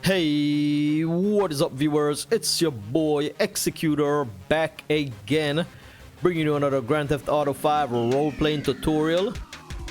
Hey, what is up, viewers? It's your boy XEKUTER back again, bringing you another Grand Theft Auto 5 role-playing tutorial.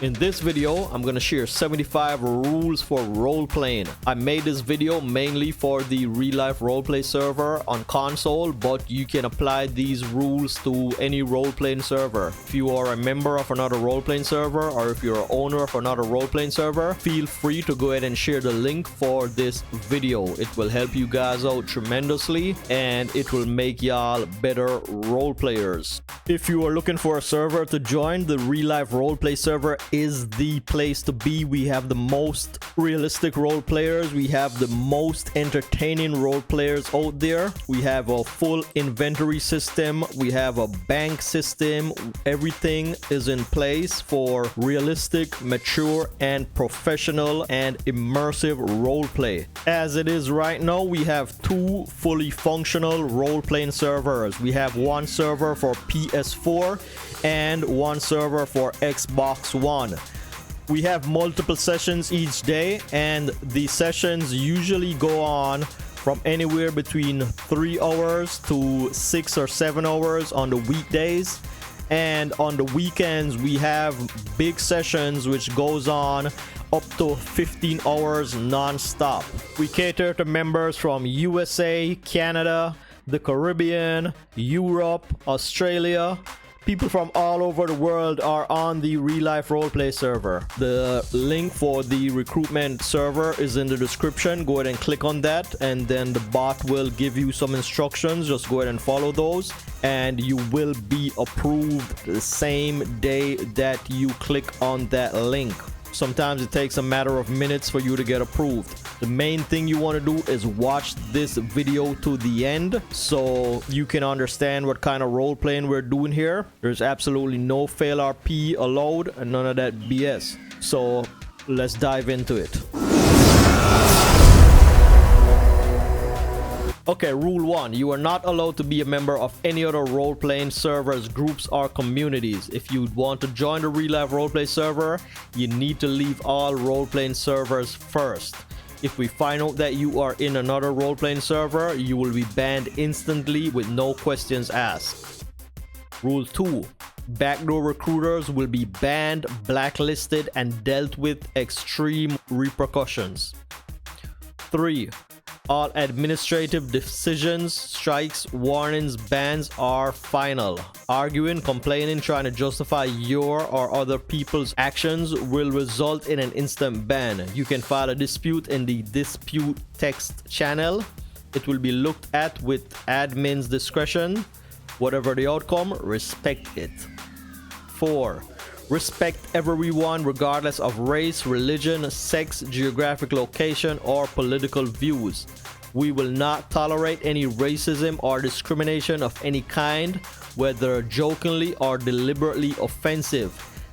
In this video, I'm gonna share 75 rules for role-playing. I made this video mainly for the real-life roleplay server on console, but you can apply these rules to any role-playing server. If you are a member of another role-playing server, or if you're an owner of another role-playing server, feel free to go ahead and share the link for this video. It will help you guys out tremendously, and it will make y'all better role-players. If you are looking for a server to join, the real-life roleplay server is the place to be. We have the most realistic role players, we have the most entertaining role players out there, we have a full inventory system, we have a bank system. Everything is in place for realistic, mature, and professional and immersive role play. As it is right now, we have two fully functional role playing servers. We have one server for PS4 and one server for Xbox One. We have multiple sessions each day, and the sessions usually go on from anywhere between 3 hours to 6 or 7 hours on the weekdays, and on the weekends we have big sessions which goes on up to 15 hours non-stop. We cater to members from USA, Canada, the Caribbean, Europe, Australia. People from all over the world are on the real life roleplay server. The link for the recruitment server is in the description. Go ahead and click on that, and then the bot will give you some instructions. Just go ahead and follow those, and you will be approved the same day that you click on that link. Sometimes it takes a matter of minutes for you to get approved. The main thing you want to do is watch this video to the end so you can understand what kind of role playing we're doing here. There's absolutely no fail RP allowed and none of that BS. So let's dive into it. Okay, rule 1. You are not allowed to be a member of any other role-playing servers, groups, or communities. If you want to join the real-life roleplay server, you need to leave all role-playing servers first. If we find out that you are in another role-playing server, you will be banned instantly with no questions asked. Rule 2. Backdoor recruiters will be banned, blacklisted, and dealt with extreme repercussions. 3. All administrative decisions, strikes, warnings, bans are final. Arguing, complaining, trying to justify your or other people's actions will result in an instant ban. You can file a dispute in the dispute text channel. It will be looked at with admin's discretion. Whatever the outcome, respect it. 4. Respect everyone regardless of race, religion, sex, geographic location, or political views. We will not tolerate any racism or discrimination of any kind, whether jokingly or deliberately offensive.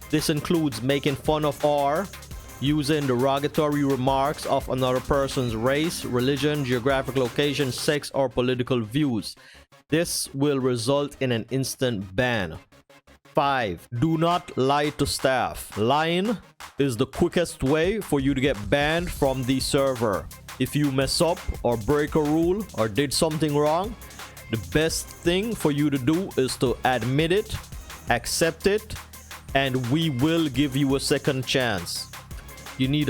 This includes making fun of or using derogatory remarks of another person's race, religion, geographic location, sex, or political views. This will result in an instant ban. 5. Do not lie to staff. Lying is the quickest way for you to get banned from the server. If you mess up or break a rule or did something wrong, the best thing for you to do is to admit it, accept it, and we will give you a second chance. You need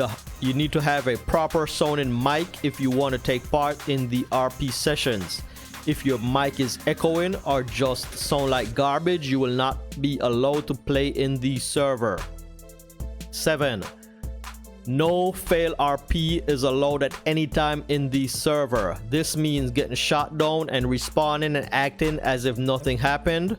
to have a proper sounding mic if you want to take part in the RP sessions. If your mic is echoing or just sound like garbage, you will not be allowed to play in the server. 7. No fail RP is allowed at any time in the server. This means getting shot down and respawning and acting as if nothing happened,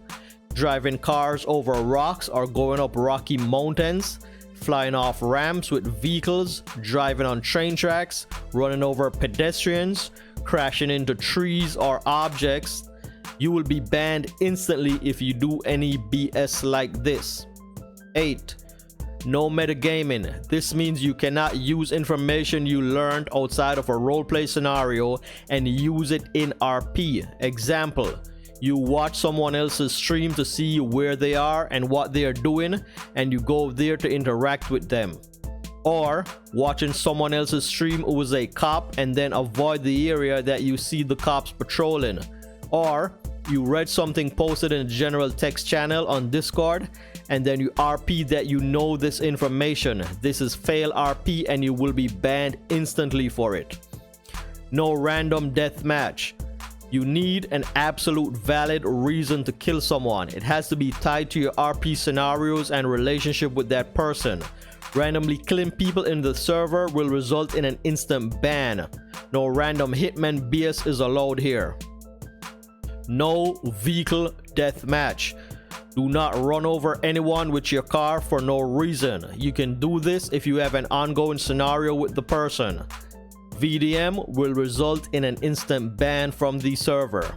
driving cars over rocks or going up rocky mountains, flying off ramps with vehicles, driving on train tracks, running over pedestrians, crashing into trees or objects. You will be banned instantly if you do any BS like this. 8. No metagaming. This means you cannot use information you learned outside of a roleplay scenario and use it in RP. Example, you watch someone else's stream to see where they are and what they are doing, and you go there to interact with them. or watching someone else's stream who is a cop and then avoid the area that you see the cops patrolling, or you read something posted in a general text channel on Discord and then you RP that you know this information. This is fail RP and you will be banned instantly for it. No random death match. You need an absolute valid reason to kill someone. It has to be tied to your RP scenarios and relationship with that person. Randomly killing people in the server will result in an instant ban. No random hitman BS is allowed here. No vehicle death match. Do not run over anyone with your car for no reason. You can do this if you have an ongoing scenario with the person. VDM will result in an instant ban from the server.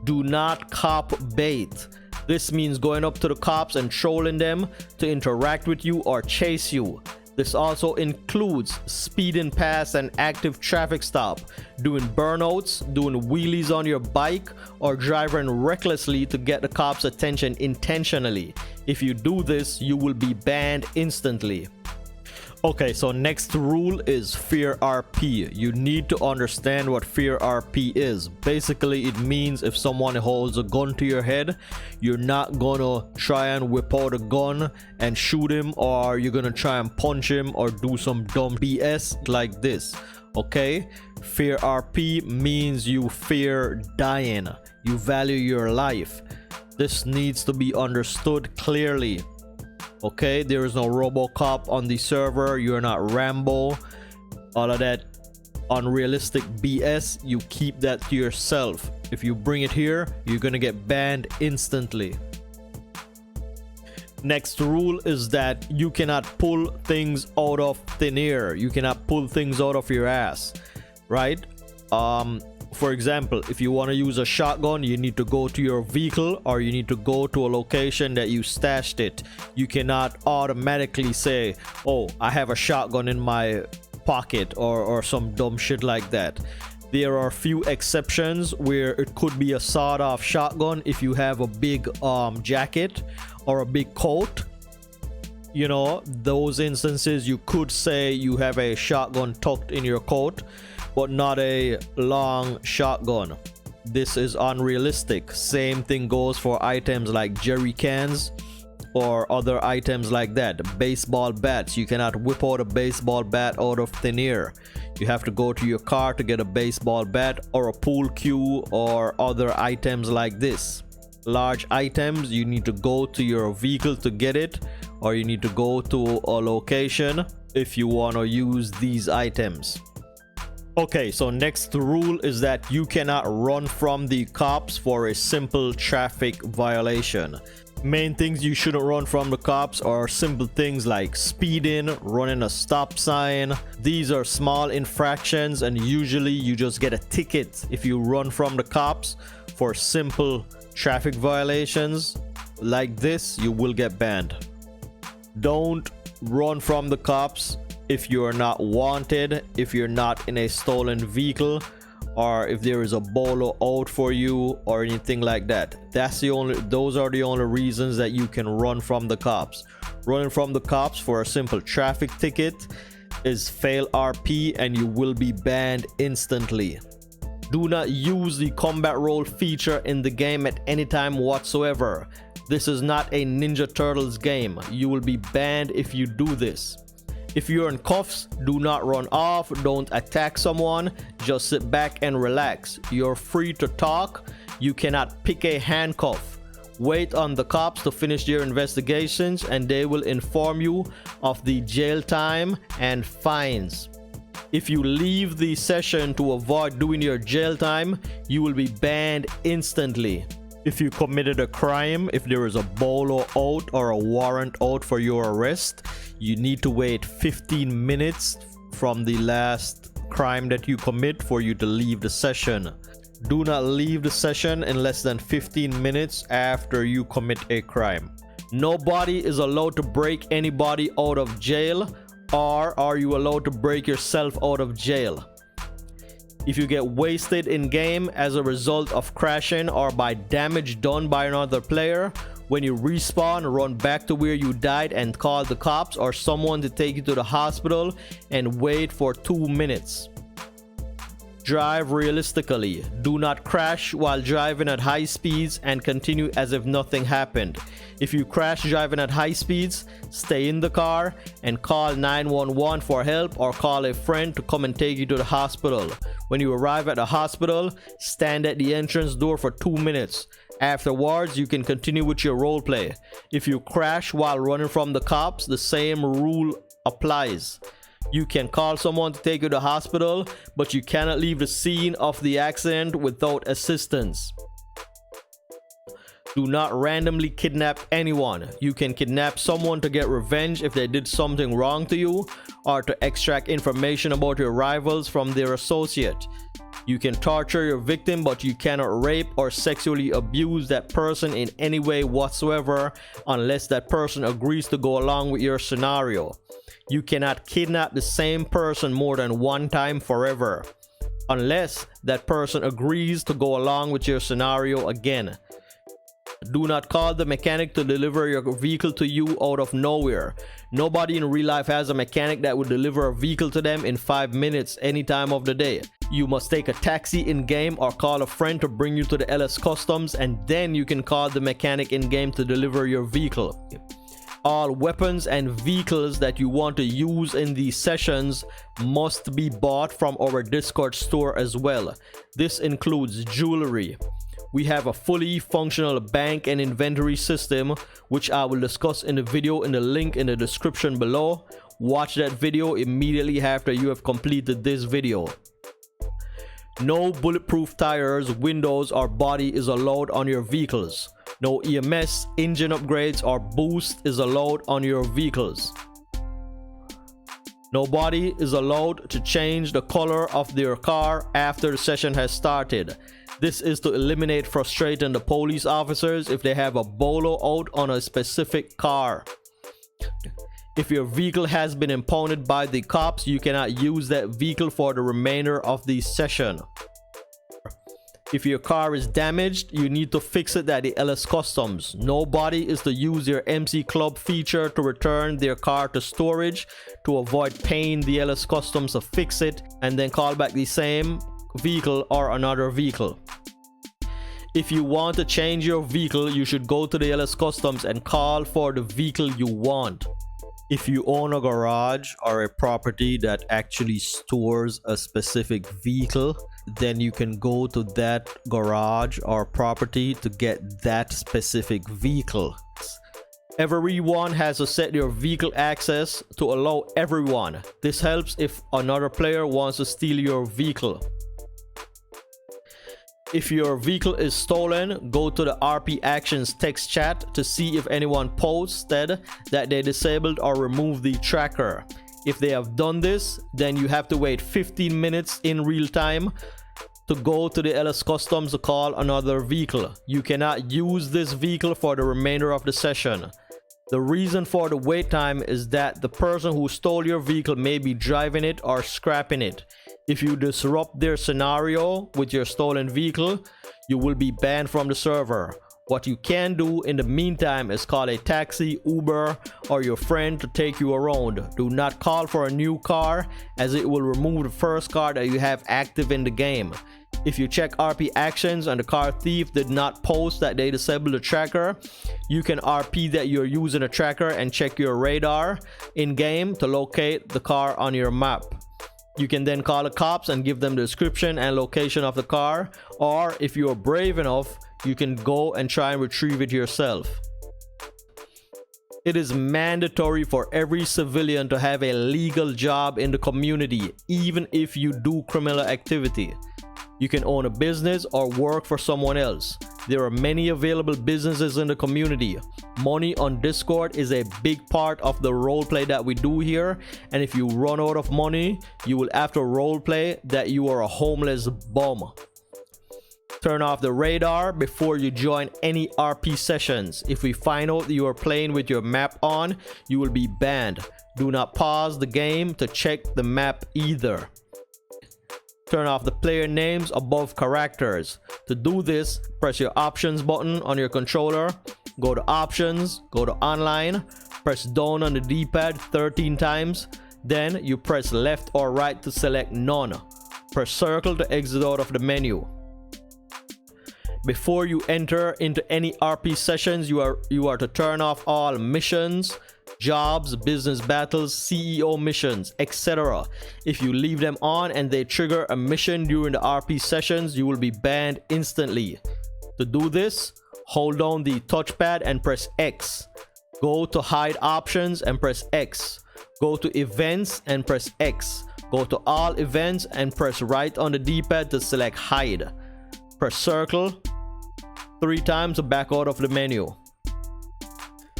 Do not cop bait. This means going up to the cops and trolling them to interact with you or chase you. This also includes speeding past an active traffic stop, doing burnouts, doing wheelies on your bike, or driving recklessly to get the cops' attention intentionally. If you do this, you will be banned instantly. Okay, so next rule is fear RP. You need to understand what fear RP is. Basically, it means if someone holds a gun to your head, you're not gonna try and whip out a gun and shoot him, or you're gonna try and punch him or do some dumb BS like this. Okay, fear RP means you fear dying. You value your life. This needs to be understood clearly. Okay, there is no RoboCop on the server. You're not Rambo. All of that unrealistic BS, you keep that to yourself. If you bring it here, you're gonna get banned instantly. Next rule is that you cannot pull things out of thin air. You cannot pull things out of your ass, right? For example, if you want to use a shotgun, you need to go to your vehicle or you need to go to a location that you stashed it. You cannot automatically say, oh, I have a shotgun in my pocket or some dumb shit like that. There are a few exceptions where it could be a sawed-off shotgun if you have a big jacket or a big coat. You know, those instances you could say you have a shotgun tucked in your coat, but not a long shotgun. This is unrealistic. Same thing goes for items like jerry cans or other items like that. Baseball bats, you cannot whip out a baseball bat out of thin air. You have to go to your car to get a baseball bat or a pool cue or other items like this. Large items, you need to go to your vehicle to get it, or you need to go to a location if you want to use these items. Okay, so next rule is that you cannot run from the cops for a simple traffic violation. Main things you shouldn't run from the cops are simple things like speeding, running a stop sign. These are small infractions and usually you just get a ticket if you run from the cops. For simple traffic violations like this, you will get banned. Don't run from the cops if you're not wanted, if you're not in a stolen vehicle, or if there is a bolo out for you or anything like that. Those are the only reasons that you can run from the cops. Running from the cops for a simple traffic ticket is fail RP and you will be banned instantly. Do not use the combat role feature in the game at any time whatsoever. This is not a Ninja Turtles game. You will be banned if you do this. If you're in cuffs, do not run off, don't attack someone, just sit back and relax. You're free to talk, you cannot pick a handcuff. Wait on the cops to finish their investigations and they will inform you of the jail time and fines. If you leave the session to avoid doing your jail time, you will be banned instantly. If you committed a crime, if there is a bolo out or a warrant out for your arrest, you need to wait 15 minutes from the last crime that you commit for you to leave the session. Do not leave the session in less than 15 minutes after you commit a crime. Nobody is allowed to break anybody out of jail, or are you allowed to break yourself out of jail? If you get wasted in game as a result of crashing or by damage done by another player, When you respawn, run back to where you died and call the cops or someone to take you to the hospital and wait for 2 minutes. Drive realistically. Do not crash while driving at high speeds and continue as if nothing happened. If you crash driving at high speeds, stay in the car and call 911 for help or call a friend to come and take you to the hospital. When you arrive at the hospital, stand at the entrance door for 2 minutes. Afterwards, you can continue with your roleplay. If you crash while running from the cops, the same rule applies. You can call someone to take you to the hospital, but you cannot leave the scene of the accident without assistance. Do not randomly kidnap anyone. You can kidnap someone to get revenge if they did something wrong to you, or to extract information about your rivals from their associate. You can torture your victim, but you cannot rape or sexually abuse that person in any way whatsoever unless that person agrees to go along with your scenario. You cannot kidnap the same person more than one time forever, unless that person agrees to go along with your scenario again. Do not call the mechanic to deliver your vehicle to you out of nowhere. Nobody in real life has a mechanic that would deliver a vehicle to them in 5 minutes any time of the day. You must take a taxi in-game or call a friend to bring you to the LS Customs, and then you can call the mechanic in-game to deliver your vehicle. All weapons and vehicles that you want to use in these sessions must be bought from our Discord store as well. This includes jewelry. We have a fully functional bank and inventory system, which I will discuss in the video in the link in the description below. Watch that video immediately after you have completed this video. No bulletproof tires, windows, or body is allowed on your vehicles. No EMS, engine upgrades, or boost is allowed on your vehicles. Nobody is allowed to change the color of their car after the session has started. This is to eliminate frustrating the police officers if they have a bolo out on a specific car. If your vehicle has been impounded by the cops, you cannot use that vehicle for the remainder of the session. If your car is damaged, you need to fix it at the LS Customs. Nobody is to use your MC Club feature to return their car to storage to avoid paying the LS Customs to fix it and then call back the same vehicle or another vehicle. If you want to change your vehicle, you should go to the LS Customs and call for the vehicle you want. If you own a garage or a property that actually stores a specific vehicle, then you can go to that garage or property to get that specific vehicle. Everyone has to set your vehicle access to allow everyone. This helps if another player wants to steal your vehicle. If your vehicle is stolen, go to the RP Actions text chat to see if anyone posted that they disabled or removed the tracker. If they have done this, then you have to wait 15 minutes in real time to go to the LS Customs to call another vehicle. You cannot use this vehicle for the remainder of the session. The reason for the wait time is that the person who stole your vehicle may be driving it or scrapping it. If you disrupt their scenario with your stolen vehicle, you will be banned from the server. What you can do in the meantime is call a taxi, Uber, or your friend to take you around. Do not call for a new car, as it will remove the first car that you have active in the game. If you check RP Actions and the car thief did not post that they disabled the tracker, you can RP that you're using a tracker and check your radar in-game to locate the car on your map. You can then call the cops and give them the description and location of the car, or if you are brave enough, you can go and try and retrieve it yourself. It is mandatory for every civilian to have a legal job in the community, even if you do criminal activity. You can own a business or work for someone else. There are many available businesses in the community. Money on Discord is a big part of the roleplay that we do here, and if you run out of money, you will have to roleplay that you are a homeless bum. Turn off the radar before you join any RP sessions. If we find out that you are playing with your map on, you will be banned. Do not pause the game to check the map either. Turn off the player names above characters. To do this, press your options button on your controller, go to options, go to online, press down on the D-pad 13 times, then you press left or right to select none. Press circle to exit out of the menu. Before you enter into any RP sessions, you are to turn off all missions, jobs, business battles, CEO missions, etc. If you leave them on and they trigger a mission during the RP sessions, you will be banned instantly. To do this, hold down the touchpad and press X. Go to hide options and press X. Go to events and press X. Go to all events and press right on the D-pad to select hide. Press circle 3 times to back out of the menu.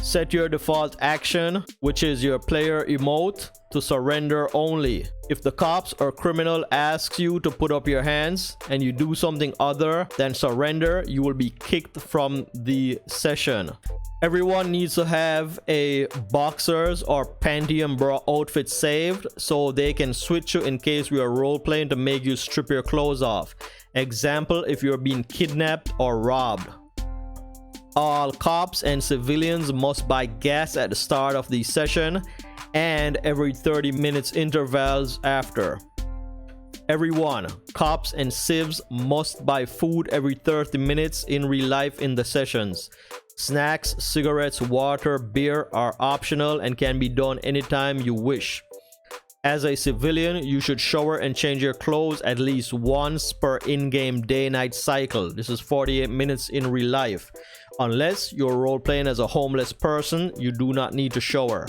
Set your default action, which is your player emote, to surrender only. If the cops or criminal asks you to put up your hands and you do something other than surrender, you will be kicked from the session. Everyone needs to have a boxers or Pantene bra outfit saved so they can switch you in case we are role playing to make you strip your clothes off. Example, if you're being kidnapped or robbed. All cops and civilians must buy gas at the start of the session and every 30 minutes intervals after. Everyone, cops and civs, must buy food every 30 minutes in real life in the sessions. Snacks, cigarettes, water, beer are optional and can be done anytime you wish. As a civilian, you should shower and change your clothes at least once per in-game day-night cycle. This is 48 minutes in real life. Unless you're role-playing as a homeless person, you do not need to shower.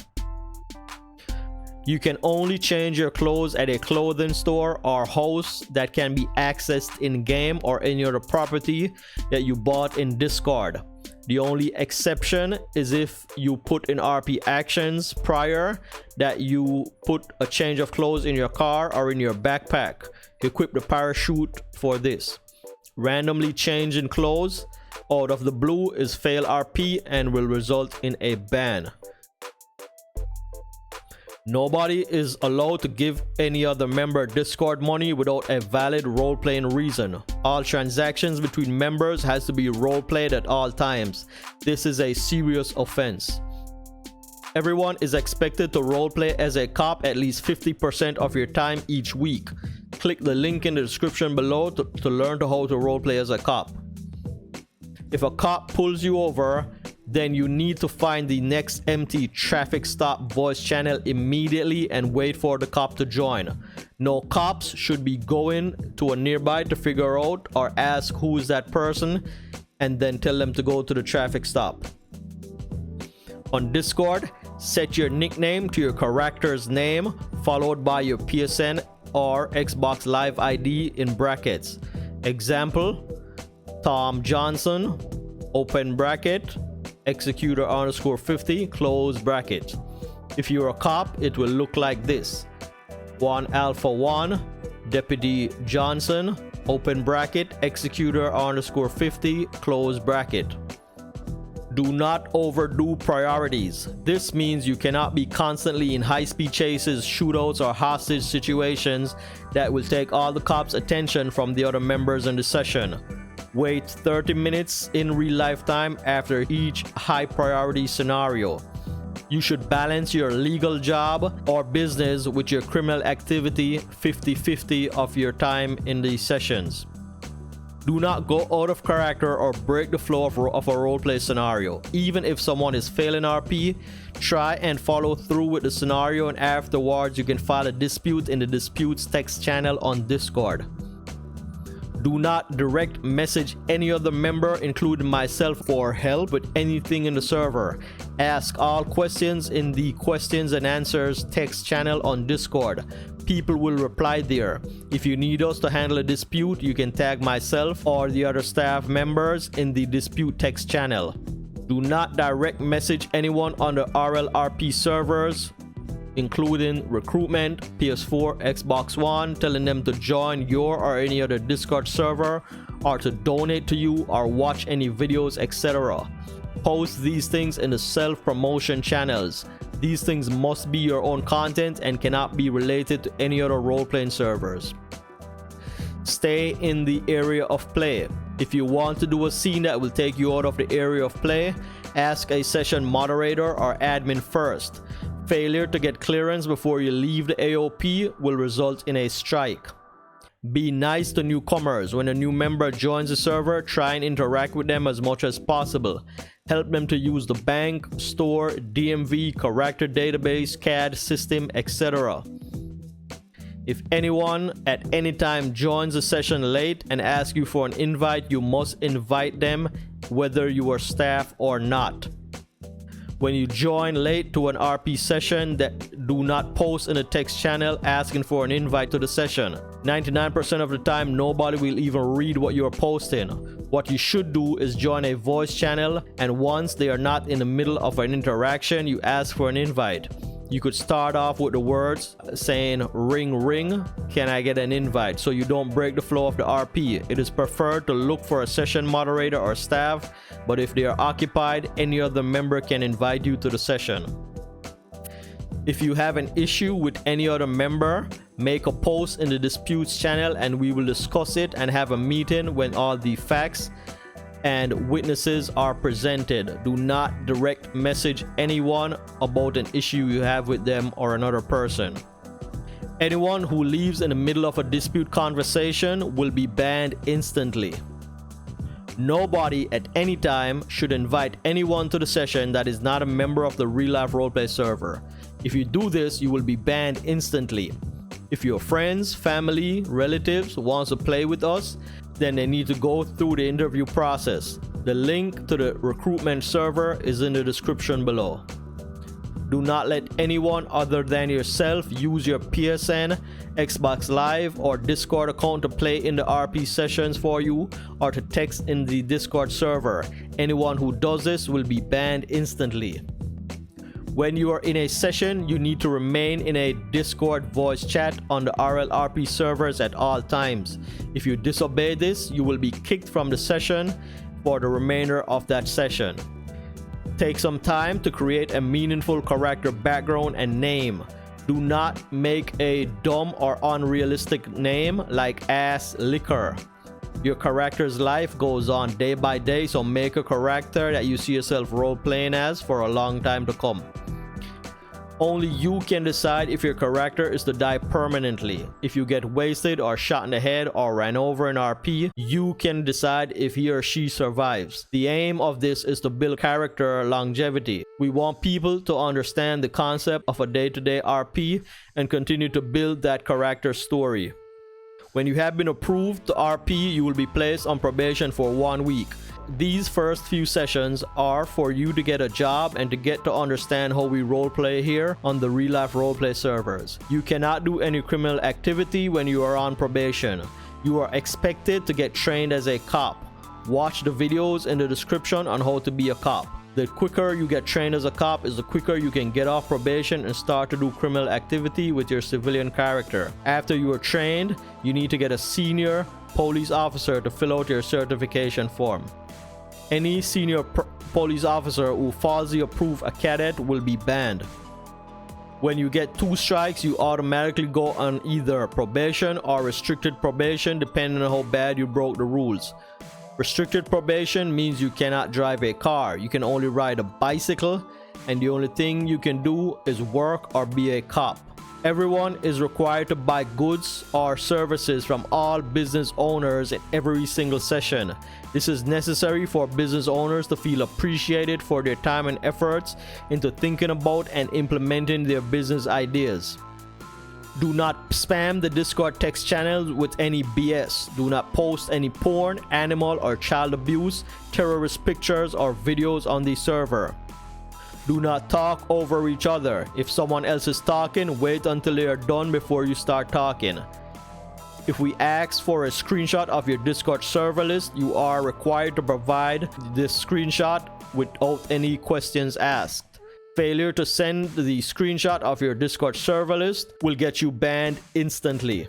You can only change your clothes at a clothing store or house that can be accessed in-game or any other property that you bought in Discord. The only exception is if you put in RP actions prior that you put a change of clothes in your car or in your backpack. Equip the parachute for this. Randomly changing clothes out of the blue is fail RP and will result in a ban. Nobody is allowed to give any other member Discord money without a valid role-playing reason. All transactions between members has to be role-played at all times. This is a serious offense. Everyone is expected to roleplay as a cop at least 50% of your time each week. Click the link in the description below to learn how to roleplay as a cop. If a cop pulls you over, then you need to find the next empty traffic stop voice channel immediately and wait for the cop to join. No cops should be going to a nearby to figure out or ask who is that person and then tell them to go to the traffic stop. On Discord, set your nickname to your character's name followed by your PSN or Xbox Live ID in brackets. Example, Tom Johnson, open bracket, XEKUTER_50, close bracket. If you're a cop, it will look like this. 1 Alpha 1, Deputy Johnson, open bracket, XEKUTER_50, close bracket. Do not overdo priorities. This means you cannot be constantly in high-speed chases, shootouts, or hostage situations that will take all the cops' attention from the other members in the session. Wait 30 minutes in real life time after each high priority scenario. You should balance your legal job or business with your criminal activity 50-50 of your time in these sessions. Do not go out of character or break the flow of a roleplay scenario. Even if someone is failing RP, try and follow through with the scenario, and afterwards you can file a dispute in the disputes text channel on Discord. Do not direct message any other member, including myself, for help with anything in the server. Ask all questions in the questions and answers text channel on Discord. People will reply there. If you need us to handle a dispute, you can tag myself or the other staff members in the dispute text channel. Do not direct message anyone on the RLRP servers, including recruitment, PS4, XBOX1, telling them to join your or any other Discord server or to donate to you or watch any videos, etc. Post these things in the self-promotion channels. These things must be your own content and cannot be related to any other role-playing servers. Stay in the area of play. If you want to do a scene that will take you out of the area of play, Ask a session moderator or admin first. Failure to get clearance before you leave the AOP will result in a strike. Be nice to newcomers. When a new member joins the server, try and interact with them as much as possible. Help them to use the bank, store, DMV, character database, CAD system, etc. If anyone at any time joins a session late and asks you for an invite, you must invite them whether you are staff or not. When you join late to an RP session, do not post in the text channel asking for an invite to the session. 99% of the time, nobody will even read what you're posting. What you should do is join a voice channel, and once they are not in the middle of an interaction, you ask for an invite. You could start off with the words saying ring ring, can I get an invite, so you don't break the flow of the RP. It is preferred to look for a session moderator or staff, but if they are occupied, any other member can invite you to the session. If you have an issue with any other member, make a post in the disputes channel and we will discuss it and have a meeting when all the facts and witnesses are presented. Do not direct message anyone about an issue you have with them or another person. Anyone who leaves in the middle of a dispute conversation will be banned instantly. Nobody at any time should invite anyone to the session that is not a member of the real life roleplay server. If you do this, you will be banned instantly. If your friends, family, relatives wants to play with us, then they need to go through the interview process. The link to the recruitment server is in the description below. Do not let anyone other than yourself use your PSN, Xbox Live, or Discord account to play in the RP sessions for you or to text in the Discord server. Anyone who does this will be banned instantly. When you are in a session, you need to remain in a Discord voice chat on the RLRP servers at all times. If you disobey this, you will be kicked from the session for the remainder of that session. Take some time to create a meaningful character background and name. Do not make a dumb or unrealistic name like Ass Liquor. Your character's life goes on day by day, so make a character that you see yourself role-playing as for a long time to come. Only you can decide if your character is to die permanently. If you get wasted or shot in the head or ran over in RP, you can decide if he or she survives. The aim of this is to build character longevity. We want people to understand the concept of a day-to-day RP and continue to build that character story. When you have been approved to RP, you will be placed on probation for 1 week. These first few sessions are for you to get a job and to get to understand how we roleplay here on the real life roleplay servers. You cannot do any criminal activity when you are on probation. You are expected to get trained as a cop. Watch the videos in the description on how to be a cop. The quicker you get trained as a cop is the quicker you can get off probation and start to do criminal activity with your civilian character. After you are trained, you need to get a senior police officer to fill out your certification form. Any senior police officer who falsely approves a cadet will be banned. When you get 2 strikes, you automatically go on either probation or restricted probation depending on how bad you broke the rules. Restricted probation means you cannot drive a car. You can only ride a bicycle, and the only thing you can do is work or be a cop. Everyone is required to buy goods or services from all business owners in every single session. This is necessary for business owners to feel appreciated for their time and efforts into thinking about and implementing their business ideas. Do not spam the Discord text channel with any BS. Do not post any porn, animal or child abuse, terrorist pictures or videos on the server. Do not talk over each other. If someone else is talking, wait until they are done before you start talking. If we ask for a screenshot of your Discord server list, you are required to provide this screenshot without any questions asked. Failure to send the screenshot of your Discord server list will get you banned instantly.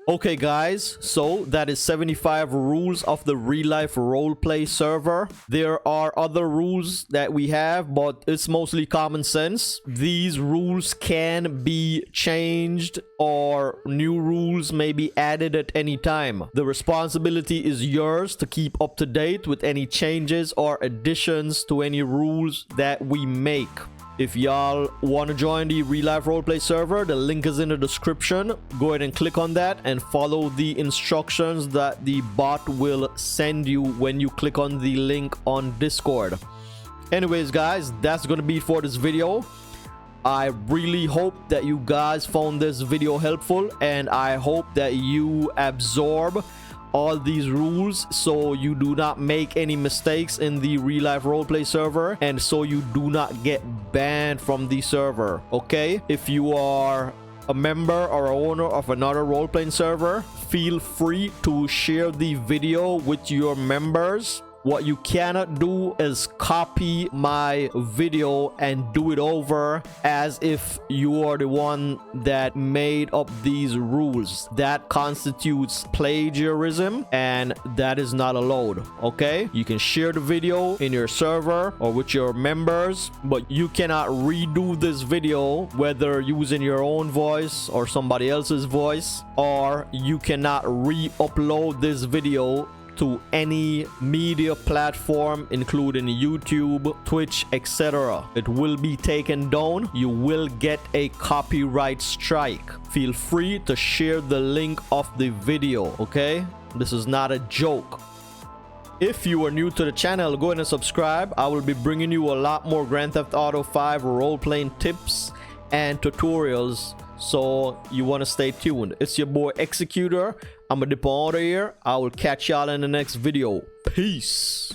Okay guys, so that is 75 rules of the real life roleplay server. There are other rules that we have, but it's mostly common sense. These rules can be changed or new rules may be added at any time. The responsibility is yours to keep up to date with any changes or additions to any rules that we make. If y'all want to join the real life roleplay server, the link is in the description. Go ahead and click on that and follow the instructions that the bot will send you when you click on the link on Discord. Anyways guys, that's gonna be it for this video. I really hope that you guys found this video helpful, and I hope that you absorb all these rules so you do not make any mistakes in the real life roleplay server, and so you do not get banned from the server. Okay, if you are a member or a owner of another role-playing server, feel free to share the video with your members. What you cannot do is copy my video and do it over as if you are the one that made up these rules. That constitutes plagiarism, and that is not allowed. Okay, you can share the video in your server or with your members, but you cannot redo this video, whether using your own voice or somebody else's voice, or you cannot re-upload this video to any media platform including YouTube, Twitch, etc. It will be taken down. You will get a copyright strike. Feel free to share the link of the video. Okay, this is not a joke. If you are new to the channel, go ahead and subscribe. I will be bringing you a lot more Grand Theft Auto 5 role-playing tips and tutorials, so you want to stay tuned. It's your boy XEKUTER. I'm a dip out of here. I will catch y'all in the next video. Peace.